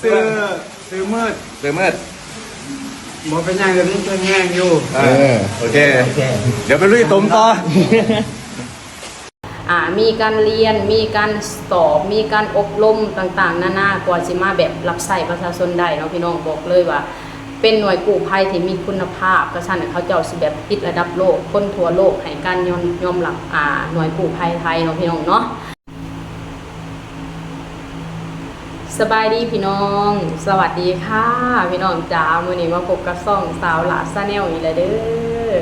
ซื้อมืดบ่เป็นยังกับนี้จะแง่งอยู่โอเคเดี๋ยวไปลุยตุ่มต่อมีการเรียนมีการสอบมีการอบรมต่างๆนานากว่าสิมาแบบรับใช้ประชาชนได้เนาะพี่น้องบอกเลยว่าเป็นหน่วยกู้ภัยที่มีคุณภาพกระชั้นเขาเจ้าสิแบบติดระดับโลกคนทั่วโลกให้การยอมรับหน่วยกู้ภัยไทยเนาะพี่น้องเนาะสบายดีพี่น้องสวัสดีค่ะพี่น้องจ๋ามื้อนี้มาพบกับซ่องสาวหลาซาแนลอีกแล้วเด้อ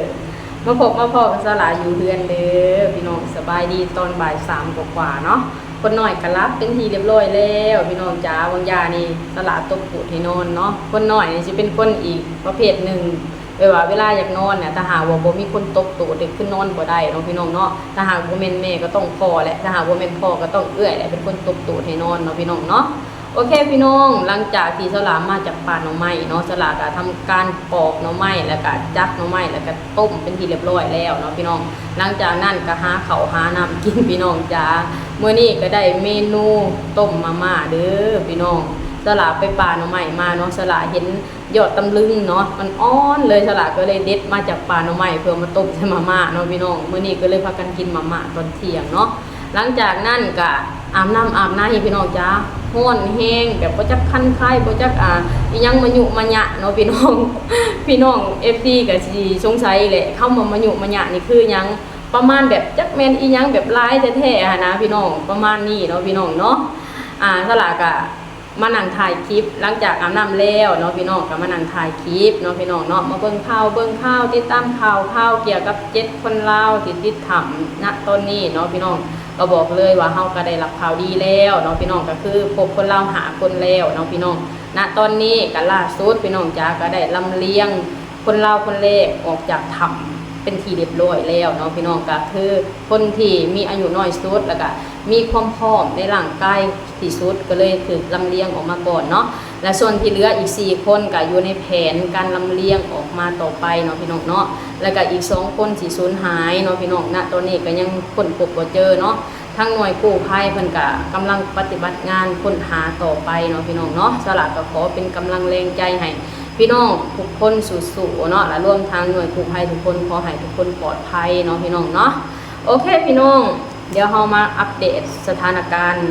มาพบกับสาวหลาอยู่เรือนเด้อพี่น้องสบายดีตอนบ่าย3กว่าเนาะคนหน่อยก็รับเป็นทีเรียบร้อยแล้วพี่น้องจ๋าบางยานี่สาวหลาตกปูดให้นอนเนาะคนหน่อยนี่สิเป็นคนอีกประเภทหนึ่งเวลาอยากนอนเนี่ยถ้าหากว่าบ่มีคนตกตูดเด็กขึ้นนอนบ่ได้เนาะพี่น้องเนาะถ้าหากบ่แม่นแม่ก็ต้องพ่อแหละถ้าหากบ่แม่นพ่อก็ต้องเอื้อยแหละเป็นคนตกตูดให้นอนเนาะพี่น้องเนาะโอเคพี่น้องหลังจากที่สลามาจากป่าหน่อไม้เนาะสลาก็ทำการปอกหน่อไม้แล้วก็จักหน่อไม้แล้วก็ต้มเป็นที่เรียบร้อยแล้วเนาะพี่น้องหลังจากนั้นก็หาข้าวหาน้ำกินพี่น้องจ้ามื้อนี้ก็ได้เมนูต้มมาม่าเด้อพี่น้องสลาไปป่าหน่อไม้มาเนาะสลาเห็นยอดตำลึงเนาะมันอ่อนเลยสลาก็เลยเด็ดมาจากป่าหน่อไม้เพื่อมาต้มใส่มาม่าเนาะพี่น้องมื้อนี้ก็เลยพากันกินมาม่าตอนเที่ยงเนาะหลังจากนั้นก็อาบน้ำให้พี่น้องจ้าห้อนแห้งแบบบ่จักคันคายบ่จักอีหยังมายุมะยะเนาะพี่น้อง FD ก็สิสงสัยแหละเข้ามายุมะยะนี่คือหยังประมาณแบบจักแม่นอีหยังแบบลายแท้ๆนะพี่น้องประมาณนี้เนาะพี่น้องเนาะสลากก็มานั่งถ่ายคลิปหลังจากอาบน้ำแล้วเนาะพี่น้องก็มานั่งถ่ายคลิปเนาะพี่น้องเนาะมาเบิ่งข่าวติดตามข่าวเกี่ยวกับ7คนลาวที่ติดถ้ำณตอนนี้เนาะพี่น้องก็บอกเลยว่าเฮาก็ได้รับข่าวดีแล้วเนาะพี่น้องก็คือพบคนลาวหาคนแล้วเนาะพี่น้องณตอนนี้ก็ล่าสุดพี่น้องจ๋าก็ได้ลำเลียงคนลาวคนแรกออกจากถ้ำเป็นที่เรียบร้อยแล้วเนาะพี่น้องก็คือคนที่มีอายุน้อยสุดแล้วก็มีความพร้อมในร่างกายที่สุดก็เลยถูกลำเลียงออกมาก่อนเนาะและส่วนที่เหลืออีก4คนก็อยู่ในแผนการลำเลียงออกมาต่อไปเนาะพี่น้องเนาะแล้วก็อีก2คนที่สูญหายเนาะพี่น้องณตอนนี้ก็ยังค้นพบบ่เจอเนาะทั้งหน่วยกู้ภัยเพิ่นก็กำลังปฏิบัติงานค้นหาต่อไปเนาะพี่น้องเนาะสลากก็ขอเป็นกำลังแรงใจให้พี่น้องทุกคนสู้ๆเนาะและรวมทางหน่วยกู้ภัยทุกคนขอให้ทุกคนปลอดภัยเนาะพี่น้องเนาะโอเคพี่น้องเดี๋ยวเรามาอัปเดตสถานการณ์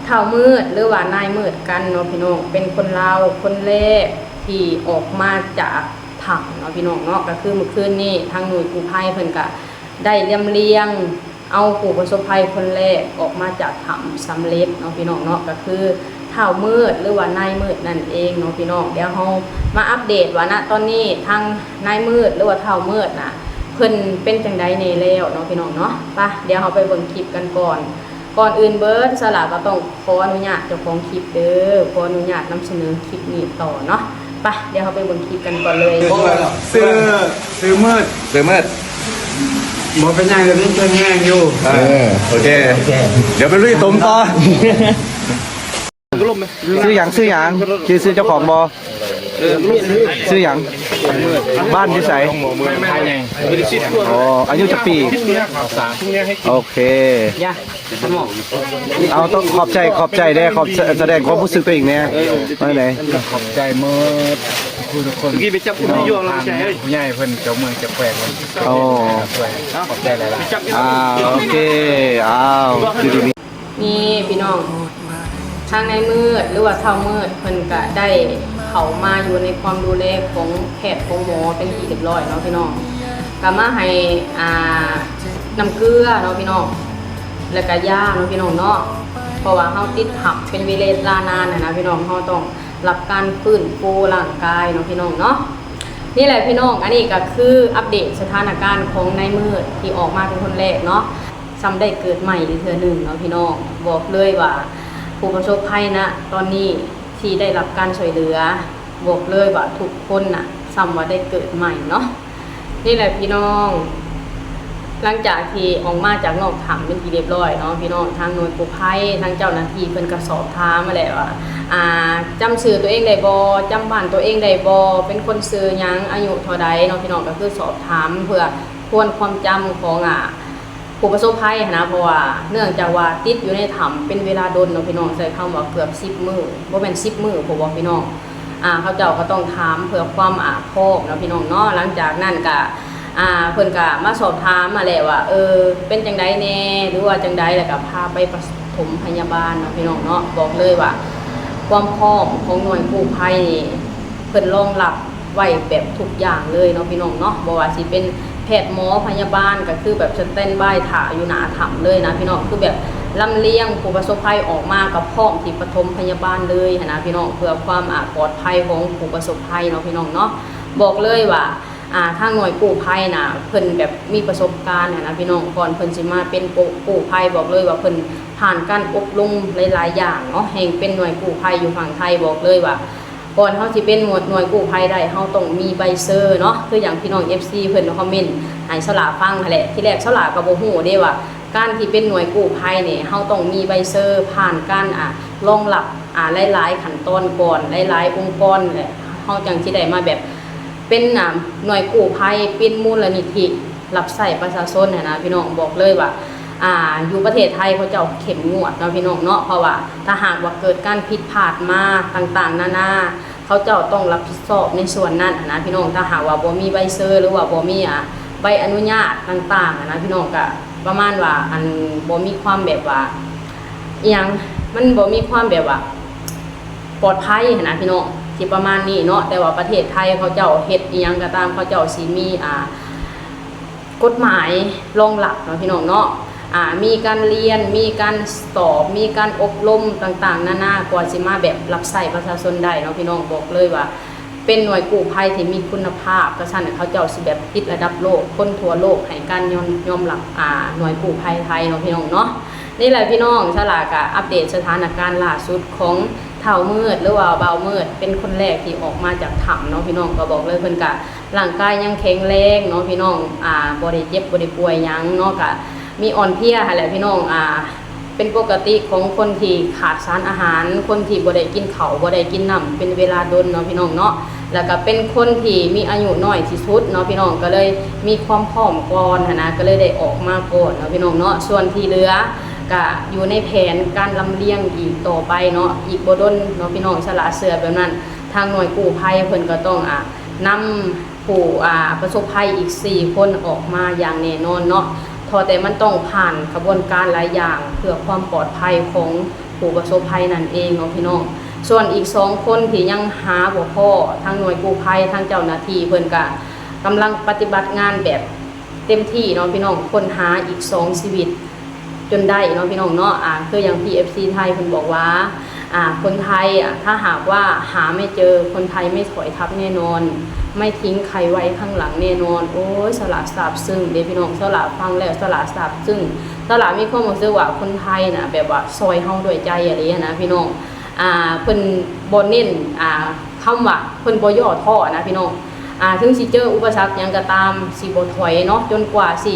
เท่ามืดหรือว่านายมืดกันเนาะพี่น้องเป็นคนลาวคนแรกที่ออกมาจากถ้ำเนาะพี่น้องเนาะก็คือเมื่อคืนนี้ทางหน่วยกู้ภัยเพิ่นก็ได้เลียงเอาผู้ประสบภัยคนแรกออกมาจากถ้ำสำเร็จเนาะพี่น้องเนาะก็คือเท่ามืดหรือว่านายมืดนั่นเองเนาะพี่น้องเดี๋ยวเรามาอัปเดตว่าณตอนนี้ทางนายมืดหรือว่าเท่ามืดน่ะเพิ่นเป็นจังได๋แน่แล้วเนาะพี่น้องเนาะไปเดี๋ยวเราไปเบิ่งคลิปกันก่อนอื่นเบิร์ดสลาก็ต้องขออนุญาตเจ้าของคลิปเด้อขออนุญาตนำเสนอคลิปนี้ต่อเนาะไปเดี๋ยวเราไปเบิ่งคลิปกันก่อนเลยซื้อมืดบ่เป็นยังกับนี้จะแง่งอยู่โอเคเดี๋ยวไปลุยตุ่มต่อซื้อหยังซื้อเจ้าของบอซื้อหยังบ้านที่ใสอ๋ออายุจะปีโอเคเอาต้องขอบใจได้ขอบแสดงความรู้สึกตัวเองเนี่ยไม่ไหนขอบใจเมื่อทุกคนกี่ไปจับคุณนิยมเราใจใหญ่เพิ่นเจ้าเมืองจะแขวงโอ้ขอบใจหลายโอเคนี่พี่น้องทางในมืดหรือว่าเท่ามืดเพิ่นก็ได้เข้ามาอยู่ในความดูแลของแพทย์ของหมอเป็นที่เรียบร้อยเนาะพี่น้องก็มาให้น้ำเกลือเนาะพี่น้องแล้วก็ยาเนาะพี่น้องเนาะเพราะว่าเฮาติดหับเป็นเวลานานนะพี่น้องเฮาต้องรับการฟื้นฟูร่างกายเนาะพี่น้องเนาะนี่แหละพี่น้องอันนี้ก็คืออัปเดตสถานการณ์ของนายมืดที่ออกมาเป็นคนแรกเนาะซ้ำได้เกิดใหม่อีกเทื่อนึงเนาะพี่น้องบอกเลยว่าผู้ประสบภัยนะตอนนี้ที่ได้รับการช่วยเหลือบอกเลยว่าทุกคนน่ะซ้ำว่าได้เกิดใหม่เนาะนี่แหละพี่น้องหลังจากที่ออกมาจากนอกถ้ำเป็นที่เรียบร้อยเนาะพี่น้องทางหน่วยกู้ภัยทางเจ้าหน้าที่เพิ่นก็สอบถามมาแล้วว่าจำชื่อตัวเองได้บ่จำบ้านตัวเองได้บ่เป็นคนชื่อหยังอายุเท่าใดเนาะพี่น้องก็คือสอบถามเพื่อทวนความจำของ ผู้ประสบภัยนะเพราะว่าเนื่องจากว่าติดอยู่ในถ้ำเป็นเวลาโดนเนาะพี่น้องใช้คำว่าเกือบ10 มื้อบ่แม่น10 มื้อผมบอกพี่น้องเขาเจ้าก็ต้องถามเพื่อความพร้อมเนาะพี่น้องเนาะหลังจากนั้นก็เพิ่นก็มาสอบถามมาแหละว่าเป็นจังไดแน่หรือว่าจังไดแล้วก็พาไปปฐมพยาบาลเนาะพี่น้องเนาะบอกเลยว่าความพร้อมของหน่วยกู้ภัยนี่เพิ่นรองรับไว้แบบทุกอย่างเลยเนาะพี่น้องเนาะบ่ว่าสิเป็นแพทย์หมอพยาบาลก็คือแบบสแตนด์บายถ่าอยู่หน้าถ้ำเลยนะพี่น้องคือแบบลำเลียงผู้ประสบภัยออกมากับพร้อมที่ปฐมพยาบาลเลยนะพี่น้องเพื่อความปลอดภัยของผู้ประสบภัยเนาะพี่น้องเนาะบอกเลยว่าทางหน่วยกู้ภัยน่ะเพิ่นแบบมีประสบการณ์นะพี่น้องก่อนเพิ่นสิมาเป็นกู้ภัยบอกเลยว่าเพิ่นผ่านการอบรมหลายๆอย่างเนาะแห่งเป็นหน่วยกู้ภัยอยู่ฝั่งไทยบอกเลยว่าก่อนเฮาสิเป็นหน่วยกู้ภัยได้เฮาต้องมีใบเซอร์เนาะคืออย่างพี่น้อง FC เพิ่นคอมเมนต์ให้สลาฟังนั่นแหละที่แรกสลาก็บ่ฮู้เด้ว่าการที่เป็นหน่วยกู้ภัยเนี่ยเฮาต้องมีใบเซอร์ผ่านการรองรับหลายๆขั้นตอนก่อนหลายๆองค์กรแหละเฮาจังสิได้มาแบบเป็นหน่วยกู้ภัยเป็นมูลนิธิรับใช้ประชาชนนะพี่น้องบอกเลยว่าอยู่ประเทศไทยเขาเจ้าเข้มงวดเนาะพี่น้องเนาะเพราะว่าถ้าหากว่าเกิดการผิดพลาดมาต่างๆนานาเขาเจ้าต้องรับผิดชอบในส่วนนั้นนะพี่น้องถ้าหากว่าบ่มีใบเซอร์หรือว่าบ่มีใบอนุญาตต่างๆนะพี่น้องก็ประมาณว่าบ่มีความแบบว่าอีหยังมันบ่มีความแบบว่าปลอดภัยนะพี่น้องที่ประมาณนี้เนาะแต่ว่าประเทศไทยเขาเจ้าเฮ็ดอีหยังก็ตามเขาเจ้าสิมีกฎหมายรองรับเนาะพี่น้องเนาะมีการเรียนมีการสอบมีการอบรมต่างๆนานากว่าสิมาแบบรับใช้ประชาชนได้เนาะพี่น้องบอกเลยว่าเป็นหน่วยกู้ภัยที่มีคุณภาพกระชั้นเขาเจ้าสิแบบติดระดับโลกคนทั่วโลกให้การยอมรับหน่วยกู้ภัยไทยเนาะพี่น้องเนาะนี่แหละพี่น้องฉลากอัปเดตสถานการณ์ล่าสุดของเท่ามืดหรือว่าเบามืดเป็นคนแรกที่ออกมาจากถ้ำเนาะพี่น้องก็บอกเลยเพิ่นกะร่างกายยังแข็งแรงเนาะพี่น้องบ่ได้เจ็บบ่ได้ป่วยหยังเนาะกะมีอ่อนเพลียหั่นแหละพี่น้องเป็นปกติของคนที่ขาดสารอาหารคนที่บ่ได้กินข้าวบ่ได้กินน้ำเป็นเวลาดนเนาะพี่น้องเนาะแล้วก็เป็นคนที่มีอายุน้อยที่สุดเนาะพี่น้องก็เลยมีความพร้อมก่อนนะก็เลยได้ออกมาก่อนเนาะพี่น้องเนาะส่วนที่เหลือก็อยู่ในแผนการลำเลียงอีกต่อไปเนาะอีกบ่ดนเนาะพี่น้องฉลาดเสือแบบนั้นทางหน่วยกู้ภัยเพิ่นก็ต้องนำผู้ประสบภัยอีก4 คนออกมาอย่างแน่นอนเนาะแต่มันต้องผ่านกระบวนการหลายอย่างเพื่อความปลอดภัยของผู้ประสบภัยนั่นเองเนาะพี่น้องส่วนอีก2 คนที่ยังหาบ่พอทางหน่วยกู้ภัยทางเจ้าหน้าที่เพิ่นก็กำลังปฏิบัติงานแบบเต็มที่เนาะพี่น้องค้นหาอีก2 ชีวิตจนได้เนาะพี่น้องเนาะคืออย่าง PFC ไทยเพิ่นบอกว่าคนไทยถ้าหากว่าหาไม่เจอคนไทยไม่ถอยทับแน่นอนไม่ทิ้งใครไว้ข้างหลังแน่นอนโอ้ยสละซาบซึ้งเด้พี่น้องสละฟังแล้วสละซาบซึ้งสละมีความรู้สึกว่าคนไทยน่ะแบบว่าซอยเฮาด้วยใจอะไรนะพี่น้องเพิ่นบ่เน้นคำว่าเพิ่นบ่ย่อท้อนะพี่น้องถึงสิเจออุปสรรคหยังก็ตามสิบ่ถอยเนาะจนกว่าสิ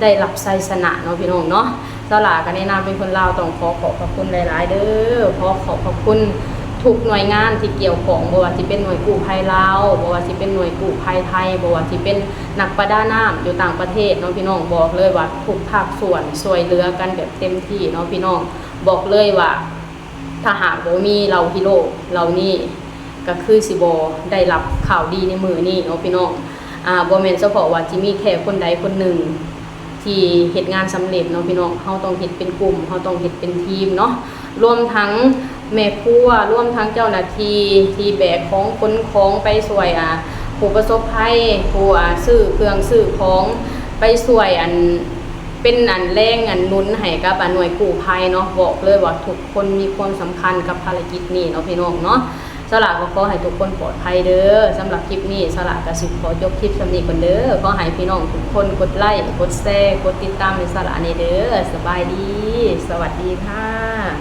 ได้รับชัยชนะเนาะพี่น้องเนาะสลากันแนะนำเป็นคนลาวต้องขอบพระคุณหลายๆเด้อขอบพระคุณทุกหน่วยงานที่เกี่ยวข้องบ่ว่าสิเป็นหน่วยกู้ภัยลาวบ่ว่าสิเป็นหน่วยกู้ภัยไทยบ่ว่าสิเป็นนักประดาน้ำอยู่ต่างประเทศเนาะพี่น้องบอกเลยว่าทุกภาคส่วนช่วยเหลือกันแบบเต็มที่เนาะพี่น้องบอกเลยว่าถ้าหากบ่มีเราฮีโร่เรานี่ก็คือสิบ่ได้รับข่าวดีในมือนี้เนาะพี่น้องบ่แม่นเฉพาะว่าสิมีแค่คนใดคนหนึ่งที่เฮ็ดงานสำเร็จเนาะพี่น้องเฮาต้องเฮ็ดเป็นกลุ่มเฮาต้องเฮ็ดเป็นทีมเนาะรวมทั้งแม่ครัวรวมทั้งเจ้าหน้าที่ที่แบกของขนของไปช่วยผู้ประสบภัยผู้ซื้อเครื่องซื้อของไปช่วยเป็นแรงหนุนให้กับหน่วยกู้ภัยเนาะบอกเลยว่าทุกคนมีความสำคัญกับภารกิจนี้เนาะพี่น้องเนาะสละก็ขอให้ทุกคนปลอดภัยเด้อสำหรับคลิปนี้สละก็สิขอจบคลิปสำนี้ก่อนเด้อขอให้พี่น้องทุกคนกดไลค์กดแชร์กดติดตามในสละนี้เด้อสบายดีสวัสดีค่ะ